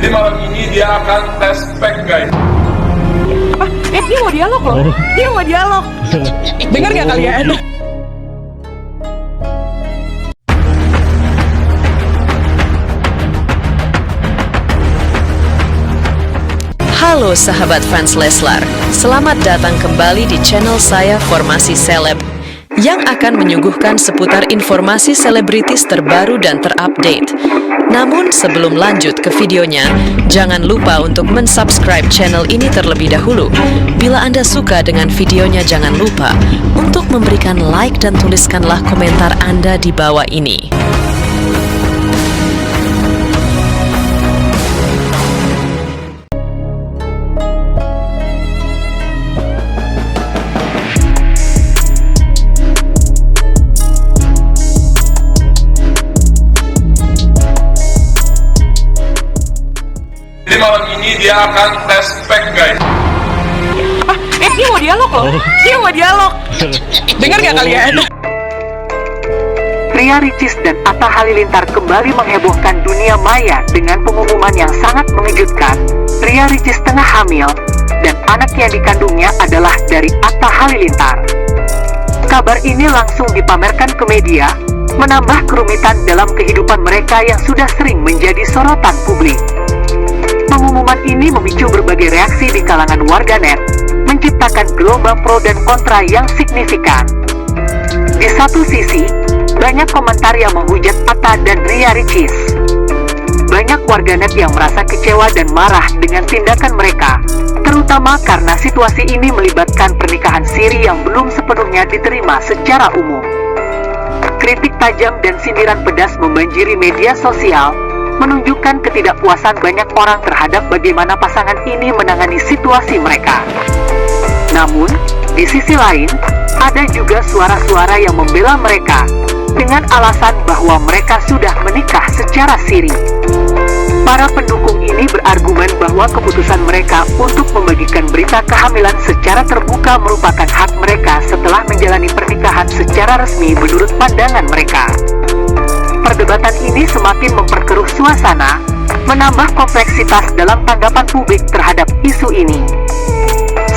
Jadi malam ini dia akan tes pack, guys. Dia mau dialog loh. Dia mau dialog. Dengar gak kalian? Halo sahabat fans Leslar, selamat datang kembali di channel saya Formasi Seleb yang akan menyuguhkan seputar informasi selebritis terbaru dan terupdate. Namun sebelum lanjut ke videonya, jangan lupa untuk mensubscribe channel ini terlebih dahulu. Bila Anda suka dengan videonya, jangan lupa untuk memberikan like dan tuliskanlah komentar Anda di bawah ini. Jadi malam ini dia akan tes pack, guys. Dia mau dialog loh. Dia mau dialog. Dengar gak kalian? Ria Ricis dan Atta Halilintar kembali menghebohkan dunia maya dengan pengumuman yang sangat mengejutkan. Ria Ricis tengah hamil dan anak yang dikandungnya adalah dari Atta Halilintar. Kabar ini langsung dipamerkan ke media, menambah kerumitan dalam kehidupan mereka yang sudah sering menjadi sorotan publik. Pengumuman ini memicu berbagai reaksi di kalangan warganet, menciptakan gelombang pro dan kontra yang signifikan. Di satu sisi, banyak komentar yang menghujat Atta dan Ria Ricis. Banyak warganet yang merasa kecewa dan marah dengan tindakan mereka, terutama karena situasi ini melibatkan pernikahan siri yang belum sepenuhnya diterima secara umum. Kritik tajam dan sindiran pedas membanjiri media sosial, menunjukkan ketidakpuasan banyak orang terhadap bagaimana pasangan ini menangani situasi mereka. Namun, di sisi lain, ada juga suara-suara yang membela mereka dengan alasan bahwa mereka sudah menikah secara siri. Para pendukung ini berargumen bahwa keputusan mereka untuk membagikan berita kehamilan secara terbuka merupakan hak mereka setelah menjalani pernikahan secara resmi menurut pandangan mereka. Perdebatan ini semakin memperkeruh suasana, menambah kompleksitas dalam tanggapan publik terhadap isu ini.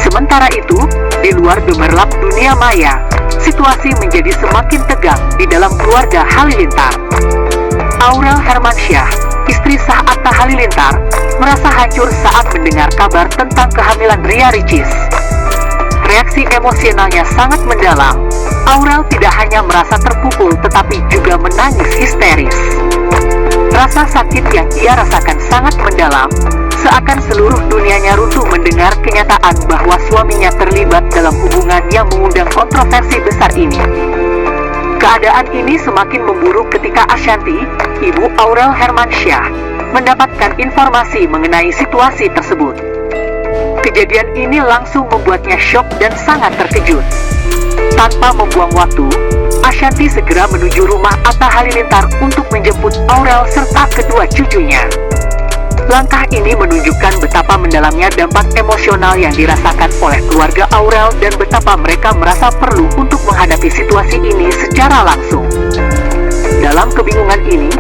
Sementara itu, di luar gemerlap dunia maya, situasi menjadi semakin tegang di dalam keluarga Halilintar. Aurel Hermansyah, istri sah Atta Halilintar, merasa hancur saat mendengar kabar tentang kehamilan Ria Ricis. Reaksi emosionalnya sangat mendalam. Aurel tidak hanya merasa terpukul tetapi juga menangis histeris. Rasa sakit yang ia rasakan sangat mendalam, seakan seluruh dunianya runtuh mendengar kenyataan bahwa suaminya terlibat dalam hubungan yang mengundang kontroversi besar ini. Keadaan ini semakin memburuk ketika Ashanti, ibu Aurel Hermansyah, mendapatkan informasi mengenai situasi tersebut. Kejadian ini langsung membuatnya syok dan sangat terkejut. Tanpa membuang waktu, Ashanti segera menuju rumah Atta Halilintar untuk menjemput Aurel serta kedua cucunya. Langkah ini menunjukkan betapa mendalamnya dampak emosional yang dirasakan oleh keluarga Aurel dan betapa mereka merasa perlu untuk menghadapi situasi ini secara langsung. Dalam kebingungan ini,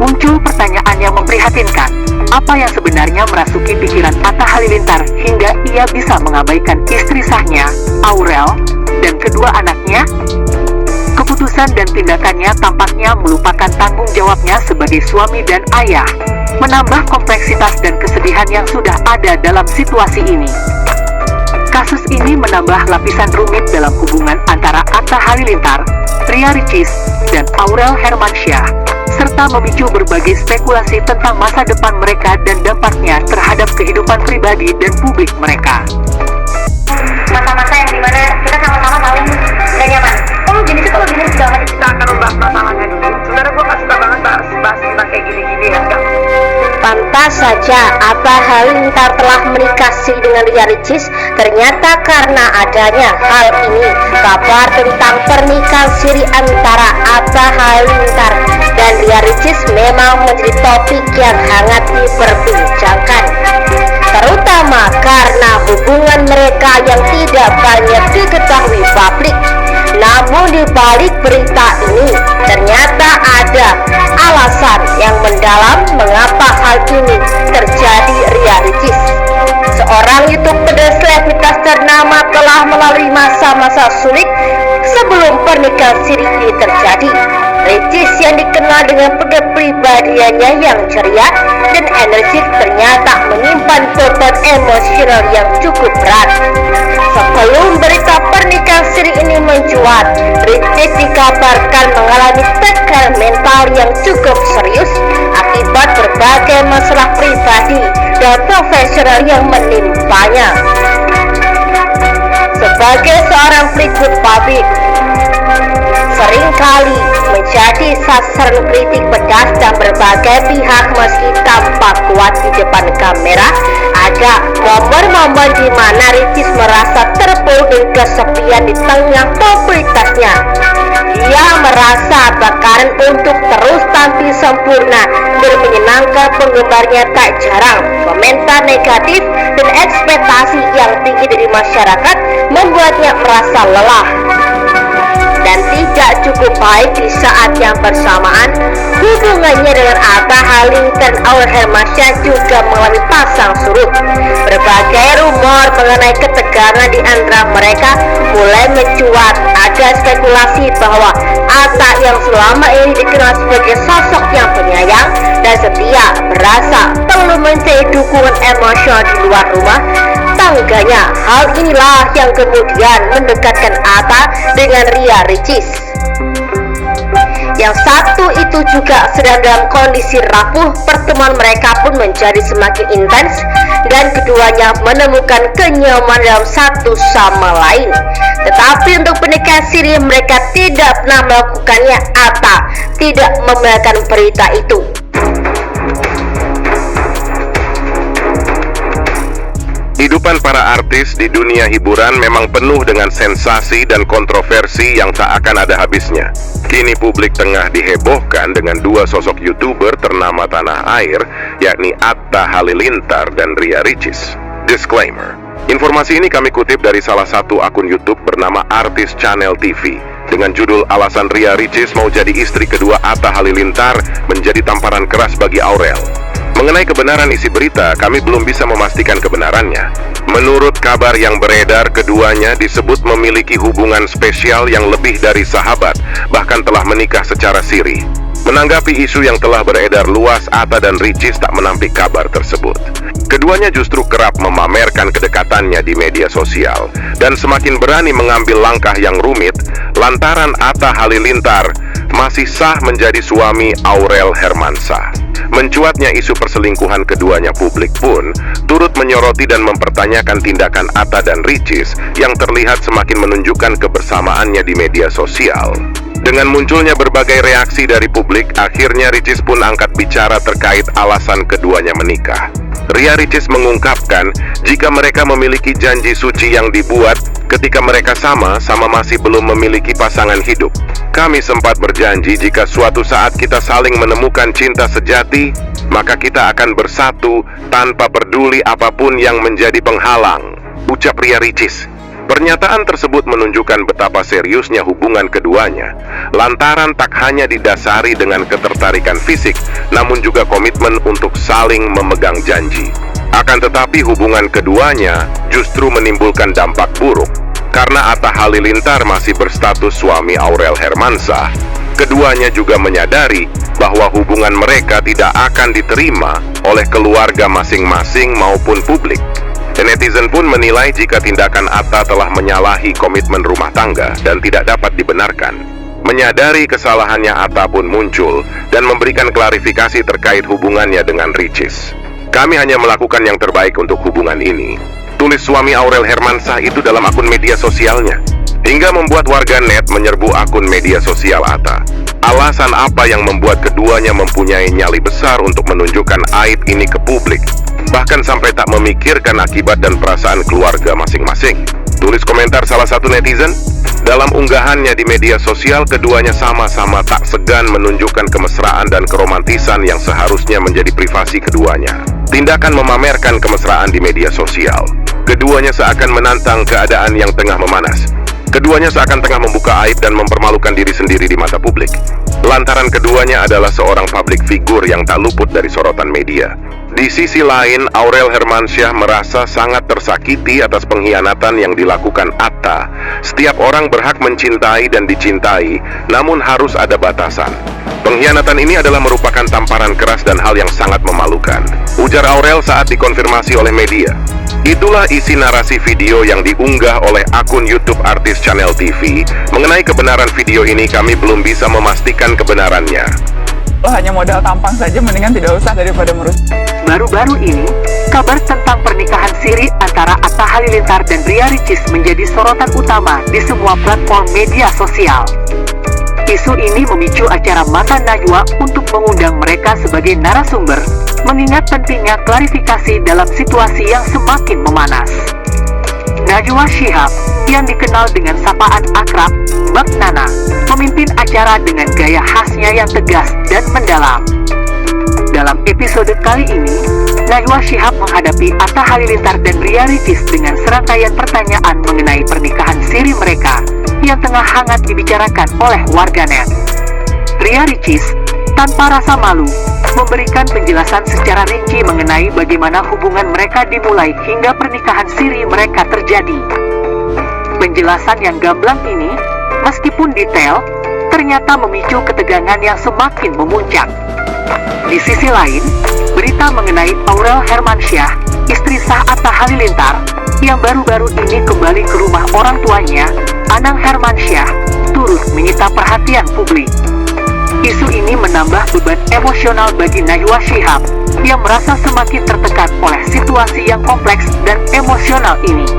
muncul pertanyaan yang memprihatinkan. Apa yang sebenarnya merasuki pikiran Atta Halilintar hingga ia bisa mengabaikan istri sahnya, Aurel, dan kedua anaknya? Keputusan dan tindakannya tampaknya melupakan tanggung jawabnya sebagai suami dan ayah, menambah kompleksitas dan kesedihan yang sudah ada dalam situasi ini. Kasus ini menambah lapisan rumit dalam hubungan antara Atta Halilintar, Ria Ricis, dan Aurel Hermansyah, serta memicu berbagai spekulasi tentang masa depan mereka dan dampaknya terhadap kehidupan pribadi dan publik mereka. Masa-masa yang dimana kita sama-sama saling gak nyaman. Gini sih kalau gini segala macam. Kita akan membahas masalahnya dulu. Sebenarnya gue gak suka banget bahas tentang kayak gini-gini ya. Pantas saja Atta Halilintar telah menikah siri dengan Ria Ricis. Ternyata karena adanya hal ini, kabar tentang pernikahan siri antara Atta Halilintar dan Ria Ricis memang menjadi topik yang hangat diperbincangkan, terutama karena hubungan mereka yang tidak banyak diketahui publik. Namun di balik berita ini ternyata ada alasan yang mendalam mengapa hal ini terjadi seorang YouTuber selebritas ternama telah melalui masa-masa sulit sebelum pernikahan siri ini terjadi. Ricis yang dikenal dengan kepribadiannya yang ceria dan energik ternyata menyimpan beban emosional yang cukup berat. Sebelum berita pernikahan siri ini mencuat, Ricis dikabarkan mengalami tekanan mental yang cukup serius akibat berbagai masalah pribadi dan profesional yang menimpanya. Sebagai seorang figur publik, seringkali menjadi sasaran kritik pedas dan berbagai pihak meski tampak kuat di depan kamera. Ada momen-momen di mana Ricis merasa terpuruk dan kesepian di tengah popularitasnya. Dia merasa bakaran untuk terus tampil sempurna dan menyenangkan penggemarnya. Tak jarang komentar negatif dan ekspektasi yang tinggi dari masyarakat membuatnya merasa lelah dan tidak cukup baik. Di saat yang bersamaan, hubungannya dengan Atta Halilintar dan Aurel Hermansyah juga mengalami pasang surut. Berbagai rumor mengenai ketegangan di antara mereka mulai mencuat. Ada spekulasi bahwa Atta yang selama ini dikenal sebagai sosok yang penyayang dan setia merasa perlu mencari dukungan emosional di luar rumah tangganya. Hal inilah yang kemudian mendekatkan Atta dengan Ria Ricis. Yang satu itu juga sedang dalam kondisi rapuh. Pertemuan mereka pun menjadi semakin intens dan keduanya menemukan kenyamanan dalam satu sama lain. Tetapi untuk pernikahan siri mereka tidak pernah melakukannya. Atta tidak membenarkan berita itu. Kehidupan para artis di dunia hiburan memang penuh dengan sensasi dan kontroversi yang tak akan ada habisnya. Kini publik tengah dihebohkan dengan dua sosok YouTuber ternama tanah air, yakni Atta Halilintar dan Ria Ricis. Disclaimer: informasi ini kami kutip dari salah satu akun YouTube bernama Artis Channel TV dengan judul "Alasan Ria Ricis mau jadi istri kedua Atta Halilintar menjadi tamparan keras bagi Aurel". Mengenai kebenaran isi berita, kami belum bisa memastikan kebenarannya. Menurut kabar yang beredar, keduanya disebut memiliki hubungan spesial yang lebih dari sahabat, bahkan telah menikah secara siri. Menanggapi isu yang telah beredar luas, Atta dan Ricis tak menampik kabar tersebut. Keduanya justru kerap memamerkan kedekatannya di media sosial dan semakin berani mengambil langkah yang rumit lantaran Atta Halilintar masih sah menjadi suami Aurel Hermansyah. Mencuatnya isu perselingkuhan keduanya, publik pun turut menyoroti dan mempertanyakan tindakan Atta dan Ricis yang terlihat semakin menunjukkan kebersamaannya di media sosial. Dengan munculnya berbagai reaksi dari publik, akhirnya Ricis pun angkat bicara terkait alasan keduanya menikah. Ria Ricis mengungkapkan jika mereka memiliki janji suci yang dibuat ketika mereka sama-sama masih belum memiliki pasangan hidup. Kami sempat berjanji jika suatu saat kita saling menemukan cinta sejati, maka kita akan bersatu tanpa peduli apapun yang menjadi penghalang, ucap Ria Ricis. Pernyataan tersebut menunjukkan betapa seriusnya hubungan keduanya, lantaran tak hanya didasari dengan ketertarikan fisik, namun juga komitmen untuk saling memegang janji. Akan tetapi hubungan keduanya justru menimbulkan dampak buruk, karena Atta Halilintar masih berstatus suami Aurel Hermansyah. Keduanya juga menyadari bahwa hubungan mereka tidak akan diterima oleh keluarga masing-masing maupun publik. Netizen pun menilai jika tindakan Atta telah menyalahi komitmen rumah tangga dan tidak dapat dibenarkan. Menyadari kesalahannya, Atta pun muncul dan memberikan klarifikasi terkait hubungannya dengan Ricis. Kami hanya melakukan yang terbaik untuk hubungan ini, tulis suami Aurel Hermansyah itu dalam akun media sosialnya, hingga membuat warganet menyerbu akun media sosial Atta. Alasan apa yang membuat keduanya mempunyai nyali besar untuk menunjukkan aib ini ke publik, bahkan sampai tak memikirkan akibat dan perasaan keluarga masing-masing? Tulis komentar salah satu netizen. Dalam unggahannya di media sosial, keduanya sama-sama tak segan menunjukkan kemesraan dan keromantisan yang seharusnya menjadi privasi keduanya. Tindakan memamerkan kemesraan di media sosial, keduanya seakan menantang keadaan yang tengah memanas. Keduanya seakan tengah membuka aib dan mempermalukan diri sendiri di mata publik, lantaran keduanya adalah seorang public figure yang tak luput dari sorotan media. Di sisi lain, Aurel Hermansyah merasa sangat tersakiti atas pengkhianatan yang dilakukan Atta. Setiap orang berhak mencintai dan dicintai, namun harus ada batasan. Pengkhianatan ini adalah merupakan tamparan keras dan hal yang sangat memalukan, ujar Aurel saat dikonfirmasi oleh media. Itulah isi narasi video yang diunggah oleh akun YouTube artis Channel TV. Mengenai kebenaran video ini, kami belum bisa memastikan kebenarannya. Hanya modal tampang saja, mendingan tidak usah daripada merus. Baru-baru ini, kabar tentang pernikahan siri antara Atta Halilintar dan Ria Ricis menjadi sorotan utama di semua platform media sosial. Isu ini memicu acara Mata Najwa untuk mengundang mereka sebagai narasumber, mengingat pentingnya klarifikasi dalam situasi yang semakin memanas. Najwa Shihab, yang dikenal dengan sapaan akrab Mbak Nana, memimpin acara dengan gaya khasnya yang tegas dan mendalam. Dalam episode kali ini, Najwa Shihab menghadapi Atta Halilintar dan Ria Ricis dengan serangkaian pertanyaan mengenai pernikahan siri mereka yang tengah hangat dibicarakan oleh warganet. Ria Ricis, tanpa rasa malu, memberikan penjelasan secara rinci mengenai bagaimana hubungan mereka dimulai hingga pernikahan siri mereka terjadi. Penjelasan yang gamblang ini, meskipun detail, ternyata memicu ketegangan yang semakin memuncak. Di sisi lain, berita mengenai Aurel Hermansyah, istri sah Atta Halilintar, yang baru-baru ini kembali ke rumah orang tuanya, Anang Hermansyah, turut menyita perhatian publik. Isu ini menambah beban emosional bagi Najwa Shihab yang merasa semakin tertekan oleh situasi yang kompleks dan emosional ini.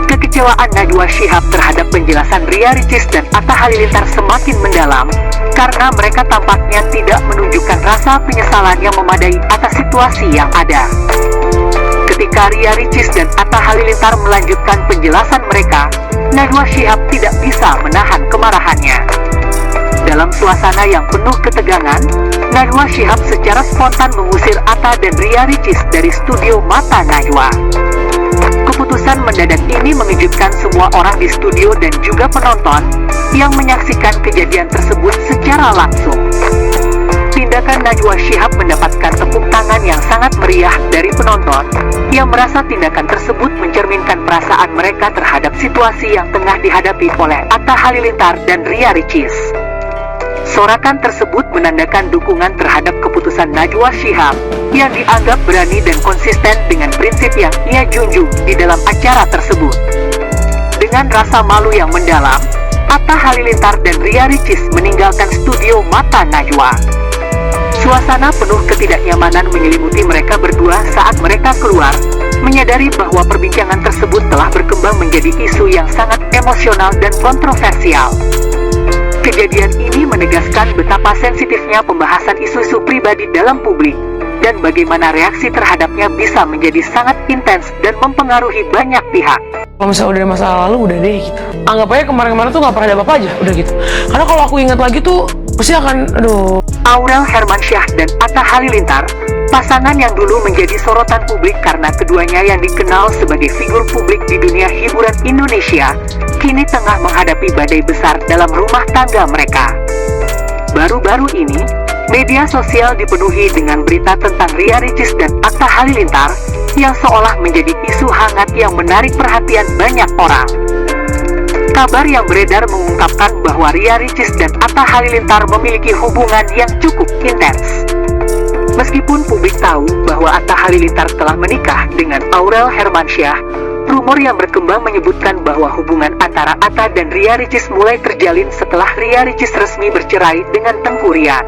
Kekecewaan Najwa Shihab terhadap penjelasan Ria Ricis dan Atta Halilintar semakin mendalam karena mereka tampaknya tidak menunjukkan rasa penyesalan yang memadai atas situasi yang ada. Ketika Ria Ricis dan Atta Halilintar melanjutkan penjelasan mereka, Najwa Shihab tidak bisa menahan kemarahannya. Dalam suasana yang penuh ketegangan, Najwa Shihab secara spontan mengusir Atta dan Ria Ricis dari studio Mata Najwa. Keputusan mendadak ini mengejutkan semua orang di studio dan juga penonton yang menyaksikan kejadian tersebut secara langsung. Tindakan Najwa Shihab mendapatkan tepuk tangan yang sangat meriah dari penonton yang merasa tindakan tersebut mencerminkan perasaan mereka terhadap situasi yang tengah dihadapi oleh Atta Halilintar dan Ria Ricis. Sorakan tersebut menandakan dukungan terhadap keputusan Najwa Shihab yang dianggap berani dan konsisten dengan prinsip yang ia junjung di dalam acara tersebut. Dengan rasa malu yang mendalam, Atta Halilintar dan Ria Ricis meninggalkan studio Mata Najwa. Suasana penuh ketidaknyamanan menyelimuti mereka berdua saat mereka keluar, menyadari bahwa perbincangan tersebut telah berkembang menjadi isu yang sangat emosional dan kontroversial. Kejadian ini menegaskan betapa sensitifnya pembahasan isu-isu pribadi dalam publik, dan bagaimana reaksi terhadapnya bisa menjadi sangat intens dan mempengaruhi banyak pihak. Kalau misalnya udah ada masa lalu, udah deh gitu. Anggap aja kemarin-kemarin tuh gak pernah ada apa-apa aja, udah gitu. Karena kalau aku ingat lagi tuh, pasti akan, aduh. Aurel Hermansyah dan Atta Halilintar, pasangan yang dulu menjadi sorotan publik karena keduanya yang dikenal sebagai figur publik di dunia hiburan Indonesia, kini tengah menghadapi badai besar dalam rumah tangga mereka. Baru-baru ini, media sosial dipenuhi dengan berita tentang Ria Ricis dan Atta Halilintar yang seolah menjadi isu hangat yang menarik perhatian banyak orang. Kabar yang beredar mengungkapkan bahwa Ria Ricis dan Atta Halilintar memiliki hubungan yang cukup intens. Meskipun publik tahu bahwa Atta Halilintar telah menikah dengan Aurel Hermansyah, rumor yang berkembang menyebutkan bahwa hubungan antara Atta dan Ria Ricis mulai terjalin setelah Ria Ricis resmi bercerai dengan Tengku Rian.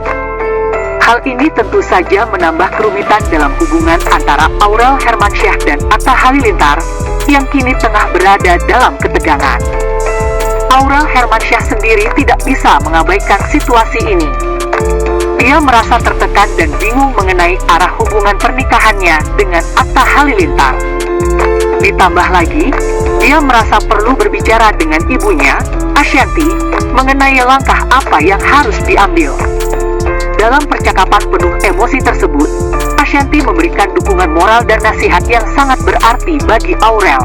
Hal ini tentu saja menambah kerumitan dalam hubungan antara Aurel Hermansyah dan Atta Halilintar yang kini tengah berada dalam ketegangan. Aurel Hermansyah sendiri tidak bisa mengabaikan situasi ini. Dia merasa tertekan dan bingung mengenai arah hubungan pernikahannya dengan Atta Halilintar. Ditambah lagi, dia merasa perlu berbicara dengan ibunya, Ashanti, mengenai langkah apa yang harus diambil. Dalam percakapan penuh emosi tersebut, Ashanti memberikan dukungan moral dan nasihat yang sangat berarti bagi Aurel.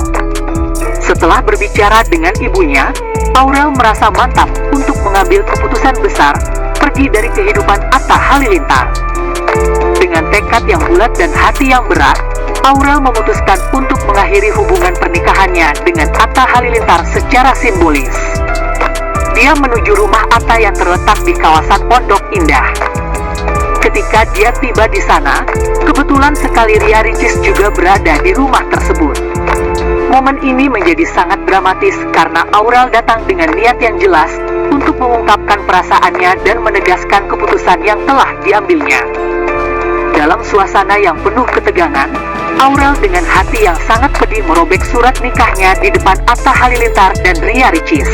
Setelah berbicara dengan ibunya, Aurel merasa mantap untuk mengambil keputusan besar, pergi dari kehidupan Atta Halilintar. Dengan tekad yang bulat dan hati yang berat, Aurel memutuskan untuk mengakhiri hubungan pernikahannya dengan Atta Halilintar secara simbolis. Dia menuju rumah Atta yang terletak di kawasan Pondok Indah. Ketika dia tiba di sana, kebetulan sekali Ria Ricis juga berada di rumah tersebut. Momen ini menjadi sangat dramatis karena Aurel datang dengan niat yang jelas untuk mengungkapkan perasaannya dan menegaskan keputusan yang telah diambilnya. Dalam suasana yang penuh ketegangan, Aurel dengan hati yang sangat pedih merobek surat nikahnya di depan Atta Halilintar dan Ria Ricis.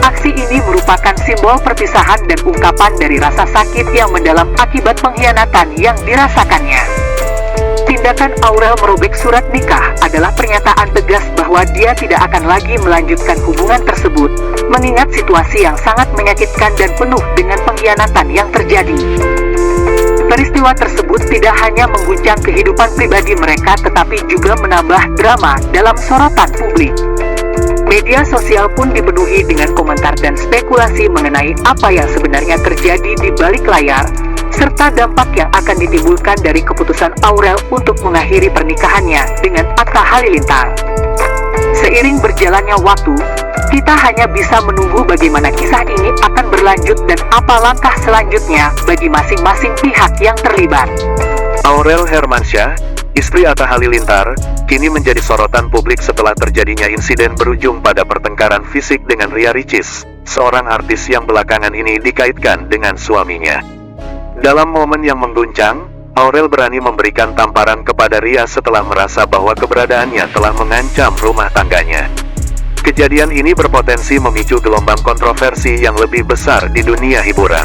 Aksi ini merupakan simbol perpisahan dan ungkapan dari rasa sakit yang mendalam akibat pengkhianatan yang dirasakannya. Tindakan Aurel merobek surat nikah adalah pernyataan tegas bahwa dia tidak akan lagi melanjutkan hubungan tersebut, mengingat situasi yang sangat menyakitkan dan penuh dengan pengkhianatan yang terjadi. Peristiwa tersebut tidak hanya mengguncang kehidupan pribadi mereka tetapi juga menambah drama dalam sorotan publik. Media sosial pun dipenuhi dengan komentar dan spekulasi mengenai apa yang sebenarnya terjadi di balik layar, serta dampak yang akan ditimbulkan dari keputusan Aurel untuk mengakhiri pernikahannya dengan Atta Halilintar. Seiring berjalannya waktu, kita hanya bisa menunggu bagaimana kisah ini akan berlanjut dan apa langkah selanjutnya bagi masing-masing pihak yang terlibat. Aurel Hermansyah, istri Atta Halilintar, kini menjadi sorotan publik setelah terjadinya insiden berujung pada pertengkaran fisik dengan Ria Ricis, seorang artis yang belakangan ini dikaitkan dengan suaminya. Dalam momen yang mengguncang, Aurel berani memberikan tamparan kepada Ria setelah merasa bahwa keberadaannya telah mengancam rumah tangganya. Kejadian ini berpotensi memicu gelombang kontroversi yang lebih besar di dunia hiburan.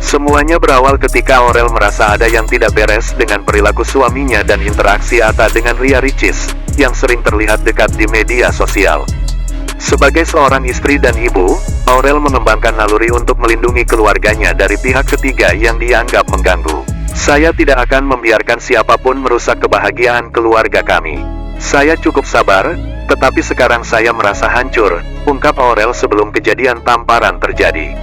Semuanya berawal ketika Aurel merasa ada yang tidak beres dengan perilaku suaminya dan interaksi Atta dengan Ria Ricis, yang sering terlihat dekat di media sosial. Sebagai seorang istri dan ibu, Aurel mengembangkan naluri untuk melindungi keluarganya dari pihak ketiga yang dianggap mengganggu. Saya tidak akan membiarkan siapapun merusak kebahagiaan keluarga kami. Saya cukup sabar, tetapi sekarang saya merasa hancur, ungkap Aurel sebelum kejadian tamparan terjadi.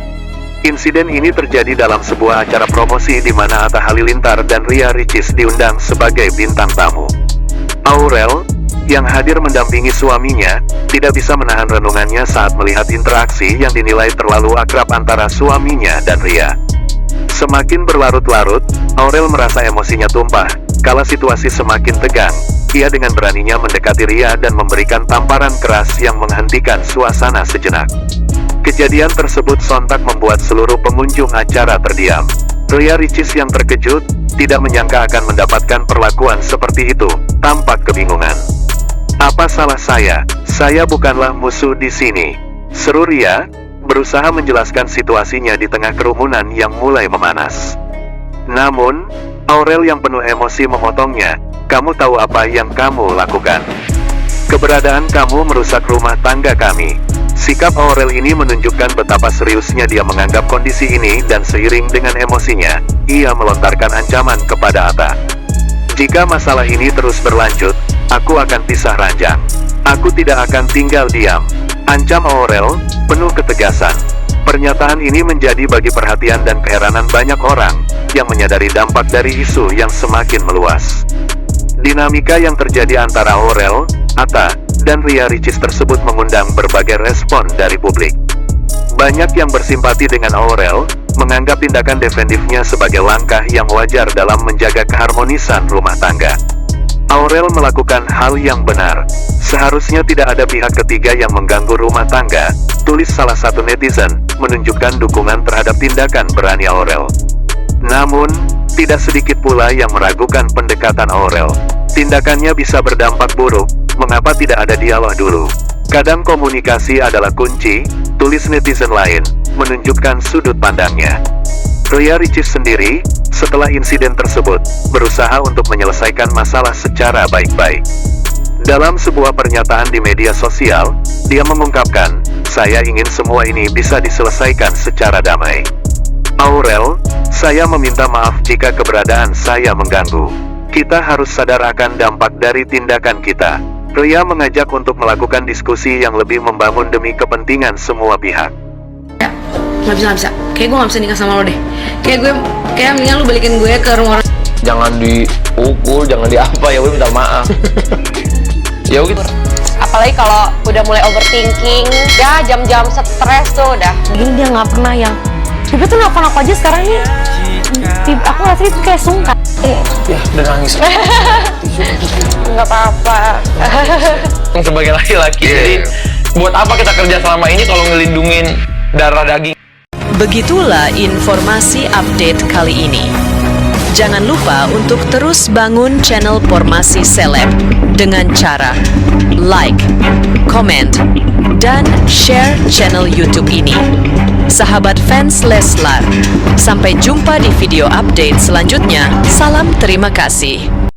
Insiden ini terjadi dalam sebuah acara promosi di mana Atta Halilintar dan Ria Ricis diundang sebagai bintang tamu. Aurel, yang hadir mendampingi suaminya, tidak bisa menahan renungannya saat melihat interaksi yang dinilai terlalu akrab antara suaminya dan Ria. Semakin berlarut-larut, Aurel merasa emosinya tumpah. Kala situasi semakin tegang, ia dengan beraninya mendekati Ria dan memberikan tamparan keras yang menghentikan suasana sejenak. Kejadian tersebut sontak membuat seluruh pengunjung acara terdiam. Ria Ricis yang terkejut, tidak menyangka akan mendapatkan perlakuan seperti itu, tampak kebingungan. "Apa salah saya? Saya bukanlah musuh di sini," seru Ria, berusaha menjelaskan situasinya di tengah kerumunan yang mulai memanas. Namun, Aurel yang penuh emosi memotongnya, "Kamu tahu apa yang kamu lakukan? Keberadaan kamu merusak rumah tangga kami." Sikap Aurel ini menunjukkan betapa seriusnya dia menganggap kondisi ini dan seiring dengan emosinya, ia melontarkan ancaman kepada Atta. "Jika masalah ini terus berlanjut, aku akan pisah ranjang. Aku tidak akan tinggal diam," ancam Aurel, penuh ketegasan. Pernyataan ini menjadi bagi perhatian dan keheranan banyak orang, yang menyadari dampak dari isu yang semakin meluas. Dinamika yang terjadi antara Aurel, Atta, dan Ria Ricis tersebut mengundang berbagai respon dari publik. Banyak yang bersimpati dengan Aurel, menganggap tindakan defensifnya sebagai langkah yang wajar dalam menjaga keharmonisan rumah tangga. Aurel melakukan hal yang benar. Seharusnya tidak ada pihak ketiga yang mengganggu rumah tangga, tulis salah satu netizen, menunjukkan dukungan terhadap tindakan berani Aurel. Namun, tidak sedikit pula yang meragukan pendekatan Aurel. Tindakannya bisa berdampak buruk, mengapa tidak ada dialog dulu? Kadang komunikasi adalah kunci, tulis netizen lain, menunjukkan sudut pandangnya. Ria Ricis sendiri, setelah insiden tersebut, berusaha untuk menyelesaikan masalah secara baik-baik. Dalam sebuah pernyataan di media sosial, dia mengungkapkan, "Saya ingin semua ini bisa diselesaikan secara damai. Aurel, saya meminta maaf jika keberadaan saya mengganggu. Kita harus sadar akan dampak dari tindakan kita." Ria mengajak untuk melakukan diskusi yang lebih membangun demi kepentingan semua pihak. Nggak bisa. Kayak gue nggak bisa nikah sama lo deh. Kayak mendingan lu balikin gue ke rumah orang. Jangan dipukul, jangan diapa, ya udah minta maaf. Ya gitu. Apalagi kalau udah mulai overthinking, ya jam-jam stres tuh udah. Gini dia nggak pernah yang Bibi tuh nelfon aku aja sekarang nih. Aku ngerasa itu kayak sungkan. Ya udah nangis. Nggak apa-apa. Sebagai laki-laki, jadi buat apa kita kerja selama ini kalau ngelindungin darah daging? Begitulah informasi update kali ini. Jangan lupa untuk terus bangun channel Formasi Seleb dengan cara like, comment, dan share channel YouTube ini. Sahabat fans Leslar, sampai jumpa di video update selanjutnya. Salam terima kasih.